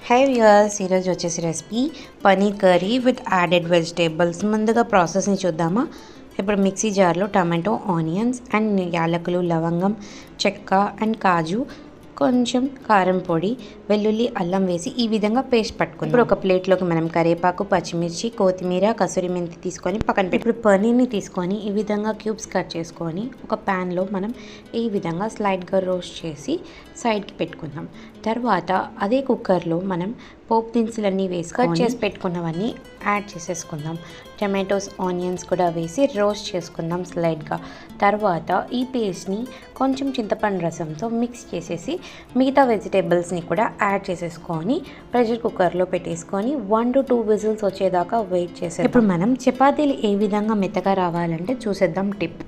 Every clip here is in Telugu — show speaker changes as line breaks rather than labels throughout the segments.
హై వ్యూయర్స్, ఈరోజు వచ్చేసి recipe paneer curry with added vegetables. ముందుగా ప్రాసెస్ని చూద్దామా. ఇప్పుడు మిక్సీ జార్లో టమాటో, ఆనియన్స్ అండ్ యాలకులు, లవంగం, చెక్క అండ్ కాజు, కొంచెం కారం పొడి, వెల్లుల్లి, అల్లం వేసి ఈ విధంగా పేస్ట్ పట్టుకుందాం. ఇప్పుడు ఒక ప్లేట్లోకి మనం కరివేపాకు, పచ్చిమిర్చి, కొత్తిమీర, కసూరి మెంతి తీసుకొని పక్కన పెట్టి ఇప్పుడు పనీర్ని తీసుకొని ఈ విధంగా క్యూబ్స్ కట్ చేసుకొని ఒక ప్యాన్లో మనం ఈ విధంగా స్లైడ్గా రోస్ట్ చేసి సైడ్కి పెట్టుకుందాం. తర్వాత అదే కుక్కర్లో మనం పోపు దినుసులన్నీ వేసి కట్ చేసి పెట్టుకున్నవన్నీ యాడ్ చేసేసుకుందాం. టమాటోస్, ఆనియన్స్ కూడా వేసి రోస్ట్ చేసుకుందాం స్లైడ్గా. తర్వాత ఈ పేస్ట్ని కొంచెం చింతపండు రసంతో మిక్స్ చేసేసి మిగతా వెజిటేబుల్స్ని కూడా యాడ్ చేసేసుకొని ప్రెషర్ కుక్కర్లో పెట్టేసుకొని 1 to 2 విజిల్స్ వచ్చేదాకా వెయిట్ చేసేది. ఇప్పుడు మనం చపాతీలు ఏ విధంగా మెత్తగా రావాలంటే చూసేద్దాం టిప్.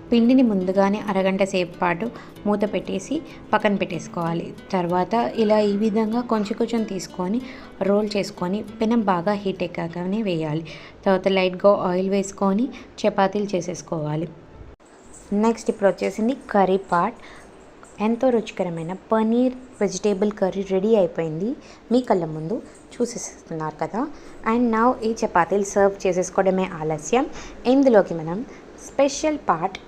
పిండిని ముందుగానే అరగంట సేపు పాటు మూత పెట్టేసి పక్కన పెట్టేసుకోవాలి. తర్వాత ఇలా ఈ విధంగా కొంచెం తీసుకొని రోల్ చేసుకొని పెనం బాగా హీట్ ఎక్కాకనే వేయాలి. తర్వాత లైట్గా ఆయిల్ వేసుకొని చపాతీలు చేసేసుకోవాలి. నెక్స్ట్ ఇప్పుడు వచ్చేసింది కర్రీ పార్ట్. ఎంతో రుచికరమైన పనీర్ వెజిటేబుల్ కర్రీ రెడీ అయిపోయింది. మీ కళ్ళ ముందు చూసేస్తున్నారు కదా. అండ్ నౌ ఈ చపాతీలు సర్వ్ చేసేసుకోవడమే ఆలస్యం. ఇందులోకి మనం స్పెషల్ పార్ట్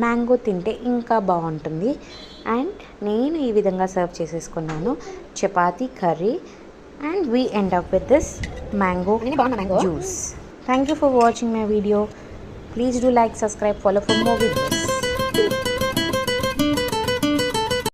మ్యాంగో తింటే ఇంకా బాగుంటుంది. అండ్ నేను ఈ విధంగా సర్వ్ చేసేసుకున్నాను chapati curry. And we end up with this mango juice. Thank you for watching my video. Please do like, subscribe, follow for more videos.